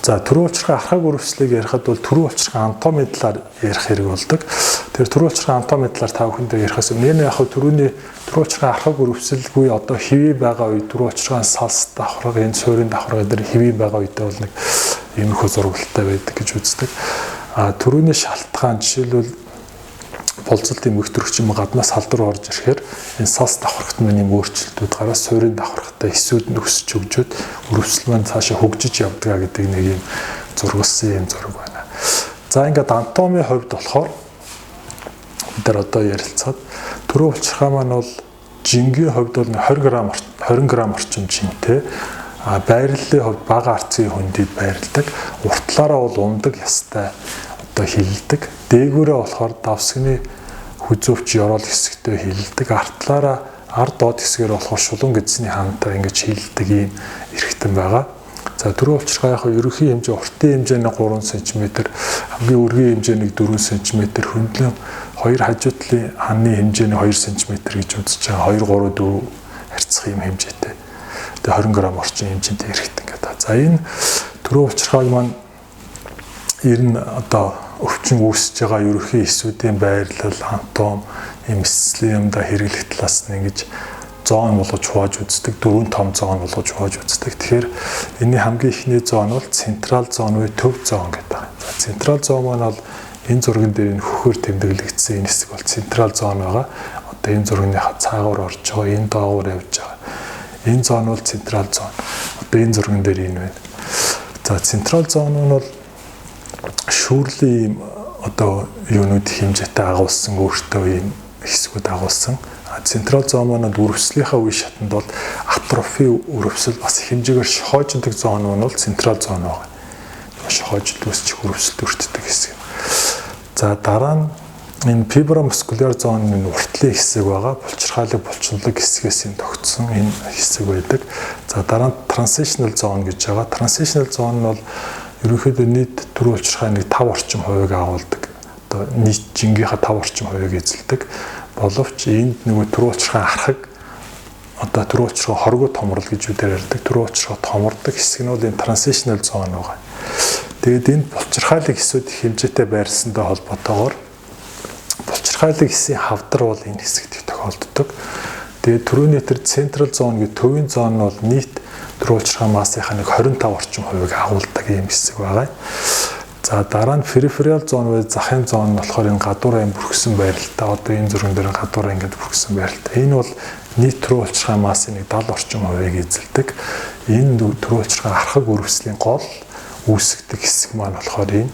За түрүү улчирхай архаг үрвслийг ярихад бол түрүү улчирхай анатомийн талаар ярих хэрэг болдог. Тэр түрүү улчирхай анатомийн талаар та бүхэндээ ярихаас өмнө яг түрүүний түрүү улчирхай архаг үрвсэлгүй одоо хэвээ байгаа үед түрүү улчирхай салс давхарга энэ суурийн давхарга дээр хэвээ байгаа үедээ бол нэг иймэрхүү зурагтай байдаг гэж үздэг. Түрүүний шалтгаан жишээлбэл болцолтын мөхтөрөгч юм гаднаас халдвар орж ирэхээр энэ салс давхаргт нь юм өөрчлөлтүүд гараад суурийн давхаргатай эсүүд нь өсөж өгжөөд үрвсэл маань цаашаа хөгжиж явдгаа гэдэг нэг юм зургалсан юм зураг байна. За ингээд анатомийн хувьд болохоор бид нар одоо ярилцаад түрүү улчирхай маань бол жингийн хувьд бол 20 г орчим жинтэй. Байрлалын хувьд бага арцгийн хүндэд байрладаг. Уртлаараа бол ундаг ястай одоо хилдэг. Дээгүүрээ болохоор давсгны хүзөвч ёроол хэсэгтэй хилдэг. Артлаараа ард доод хэсгээр болохоор шулуун гэдсний хаантай ингэж хилдэг юм эрхтэн байгаа. За түрүү улчирхай ерөнхий хэмжээ уртын хэмжээ нь 3 см, хамгийн өргөн хэмжээ нь 4 см, хөндлөн хоёр хажуу талын ханы хэмжээ нь 2 см гэж үзэж байгаа. 2 3 4 харьцах юм хэмжээтэй. Тэгээ 20 г орчим хэмжээтэй эрхтэн гэдэг. За энэ түрүү улчирхайг маань ер нь одоо өвчин үүсэж байгаа ерөнхий эсүүдийн байрлал, анатом, эмслиумда хэрэглэх талаас нь ингэж зоон болгож хувааж үздэг, 4 том зоон болгож хувааж үздэг. Тэгэхээр энэний хамгийн ихний зоон бол централ зоон буюу төв зоон гэдэг. За централ зоон маань бол энэ зурган дээр энэ хөхөр тэмдэглэгдсэн энэ хэсэг бол централ зоон байгаа. Одоо энэ зургийнхаа цаагаар орж байгаа, энэ доогуур явж байгаа. Энэ зоон бол централ зоон. Одоо энэ зурган дээр энэ байна. За централ зоон нь бол шүүрлийн одоо юунууд хэмжээтэй агуулсан өөртөө ийм хэсгүүд агуулсан. Централ зоон маань үрвслийнхаа үе шатанд бол атрофи үрвсэл бас хэмжээгээр шохоождаг зоон нь бол централ зоон байгаа. Шохоожд үүсчих үрвсэлт өртдөг хэсэг. За дараа нь энэ фибромускуляр зоон нь уртлын хэсэг байгаа. Булчирхайлаг булчинлаг хэсгээс энэ тогтсон энэ хэсэг байдаг. За дараа нь трансишнл зоон гэж байгаа. Трансишнл зоон нь бол ерөнхийдөө нийт түрүү улчирхай нэг 5 орчим хувийг агуулдаг. Одоо нийт жингийнхаа 5 орчим хувийг эзэлдэг. Боловч энд нөгөө түрүү улчирхай архаг одоо түрүү улчирхай хоргоо томрол гэж үгээр ярьдаг. Түрүү улчирхай томордог хэсэг нь бол энэ трансишнл зоон байгаа. Тэгээд энэ булчирхайлаг хэсүүд хэмжээтэй байрлсантай холбоотойгоор булчирхайлаг хэсгийн хавдар бол энэ хэсэгт тохиолддог. Тэгээд түрүүний тэр централ зоон гэдэг төвийн зоон нь бол нийт түрүү улчирхай массынхаа нэг 25 орчим хувийг агуулдаг ийм хэсэг байгаа. За дараа нь периферал зоон буюу захын зоон нь болохоор энэ гадуурын бүрхсэн байралтай. Одоо энэ зурган дээр гадуурын ингэж бүрхсэн байралтай. Энэ бол нийт түрүү улчирхай массын нэг 70 орчим хувийг эзэлдэг. Энэ түрүү улчирхай архаг үрвслийн гол үүсгдэг хэсэг маань болохоор энэ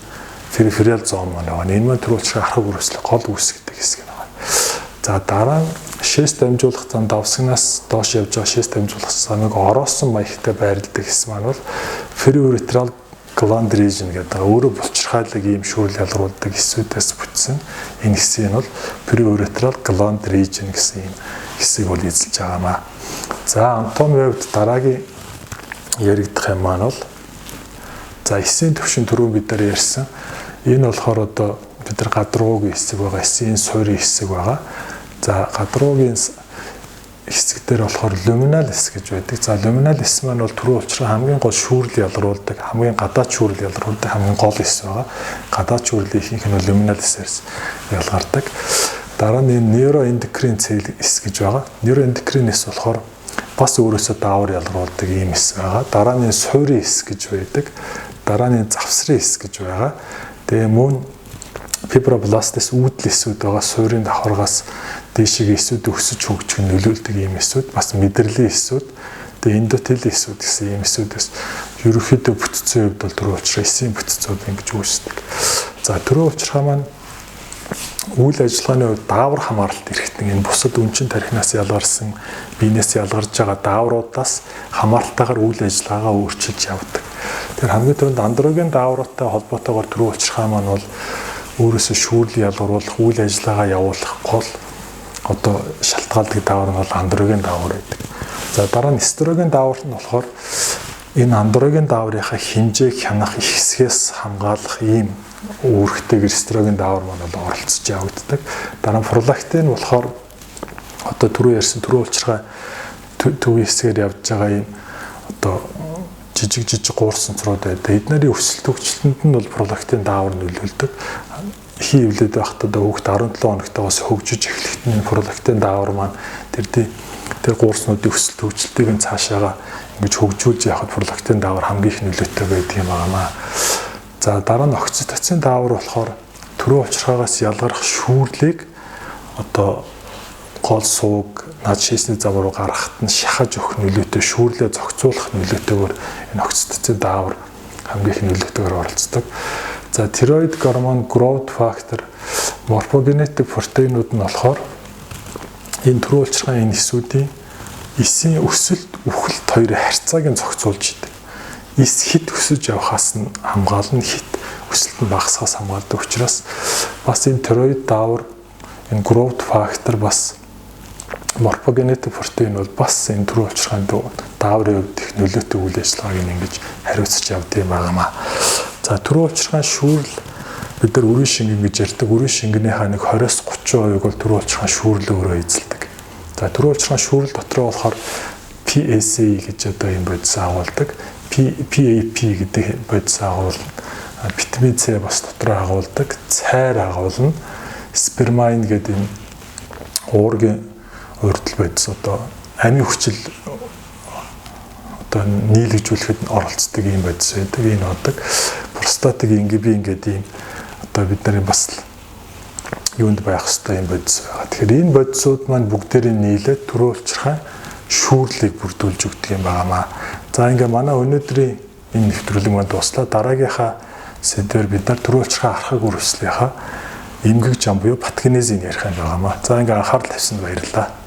периферал зоон маань байгаа. Энэ маань түрүү улчирхай архаг үрвслийн гол үүсгдэг хэсэг байна. За дараа нь шээс дамжуулах зам давсгнаас доош явж байгаа шээс дамжуулах замыг ороосон маягтай байрладаг хэсэг маань бол periuretral gland region гэдэг. Өөрөө булчирхайлаг ийм шүүрэл ялгаруулдаг хэсүүдээс бүтсэн энэ хэсэг нь бол periuretral gland region гэсэн ийм хэсэг бол эзэлж байгаамаа. За анатомийн хувьд дараагийн яригдах юм маань бол за эсийн төвшин түрүүн бид нар ярьсан. Энэ болохоор одоо бид нар гадруугийн хэсэг байгаа, эсийн суурийн хэсэг байгаа. За гадруугийн хэсэг дээр болохоор люминал хэс гэж байдаг. За люминал хэс маань бол түрүү улчирхай хамгийн гол шүүрэл ялгаруулдаг, хамгийн гадаад шүүрэл ялгаруулдаг хамгийн гол хэс байгаа. Гадаад шүүрлийн ихэнх нь люминал хэсээс ялгардаг. Дараа нь нейроэндокрин цэл хэс гэж байгаа. Нейроэндокрин хэс болохоор бас өөрөөсөө даавар ялгаруулдаг ийм хэс байгаа. Дараа нь суурийн хэс гэж байдаг. Дараа нь завсрын хэс гэж байгаа. Тэгээ мөн фибробластс үүдэл эсүүд байгаа суурийн давхаргаас дээшиг эсүүд өсөж хөгжих нөлөөлдөг ийм эсүүд бас мэдрэлийн эсүүд тэгээ эндотел эсүүд гэсэн ийм эсүүдээс ерөнхийдөө бүтцийн хувьд бол түрүү улчирхай эсийн бүтцүүд ингэж үүсдэг. За түрүү улчирхай маань үйл ажиллагааны хувьд даавар хамааралт эрхтэн энэ бусад өнчин тархинаас ялгарсан биенээс ялгарж байгаа даавруудаас хамааралтайгаар үйл ажиллагаагаа өөрчилж явдаг. Тэр хамгийн түрүүнд андроген даавруудтай холбоотойгоор түрүү улчирхай маань бол өөрөөсөө шүүрэл ялгаруулах, үйл ажиллагаа явуулах гол одоо шалтгаалдаг даавар нь бол андроген даавар байдаг. За дараа нь эстроген даавар нь болохоор энэ андроген дааврынхаа хэмжээг хянах их хэсгээс хамгаалах ийм үүрэгтэй эстроген даавар маань бол оролцож явагддаг. Дараа нь пролактин болохоор одоо түрүү ярьсан түрүү улчирхай төвийн хэсгээр явж байгаа ийм одоо жижиг гуурсанцрууд байдаг. Эднэрийн өсөлт хөгжилтөнд нь бол пролактин даавар нөлөөлдөг. Хий эвлээд байхдаа хүүхэд 17 хоногтойгоос хөгжиж эхлэхдээ пролактин даавар маань тэр гуурснуудын өсөлт хөгжилтийг нь цаашаага ингэж хөгжүүлж явахад пролактин даавар хамгийн их нөлөөтэй байдаг юм байна. За дараа нь окситоцин даавар болохоор төрөө улчирхаагаас ялгарах шүүрлийг одоо гол сууг над шийсний зам руу гаргахад нь шахаж өгөх нөлөөтэй, шүүрлээ зохицуулах нөлөөтэйгээр энэ окситоцин даавар хамгийн их нөлөөтэйгээр оролцдог. За тироид гормон, growth factor, морфогенетик протеинууд нь болохоор энэ төрөө улчирхаан энэ эсүүдийн эсийн өсөлт, үхэлт хоёрын харьцааг нь зохицуулж идэг. Эс хит өсөж явахаас нь хамгаална, хит өсөлт нь багасхаас хамгаалдаг учраас бас энэ тироид даавар, энэ growth factor бас морфогенетик протеин бол бас энэ төрөө улчирхаанд дааврын хувьд их нөлөөтэй үйл ажиллагааг ингэж хариуцж явдаг юм байна. За төрөө улчирхаан шүүрэл бид нар үрийн шингэн гэж ярьдаг. Үрийн шингэнийхаа нэг 20-30% бол төрөө улчирхаан шүүрлээ өөрөө эзэлдэг. За төрөө улчирхаан шүүрэл дотроо болохоор PSA гэж одоо юм бодис агуулдаг. PAP гэдэг бодис агуулна. Витамин С бас дотроо агуулдаг. Цайр агуулна. Спермайн гэдэг энэ уургийн урдл бодис одоо амийн хүчил одоо нийлэгжүүлэхэд оролцдог юм бодис байдаг. Энэ бодог простатик ингибин гэдэг юм одоо бид нарын бас юунд байх ёстой юм бодис байгаа. Тэгэхээр энэ бодисууд маань бүгдээрээ нийлээд төрөө улчирхаан шүүрлийг бүрдүүлж өгдөг юм байна. За ингээ манай өнөөдрийн энэ нэвтрүүлэг маань дуслаа. Дараагийнхаа сэдвээр бид нар төрөө улчирхаан архаг үргэлжлэлийнхаа эмгэг зам буюу патогенезийг ярих юм байна. За ингээ анхаарал тавьсанд баярлалаа.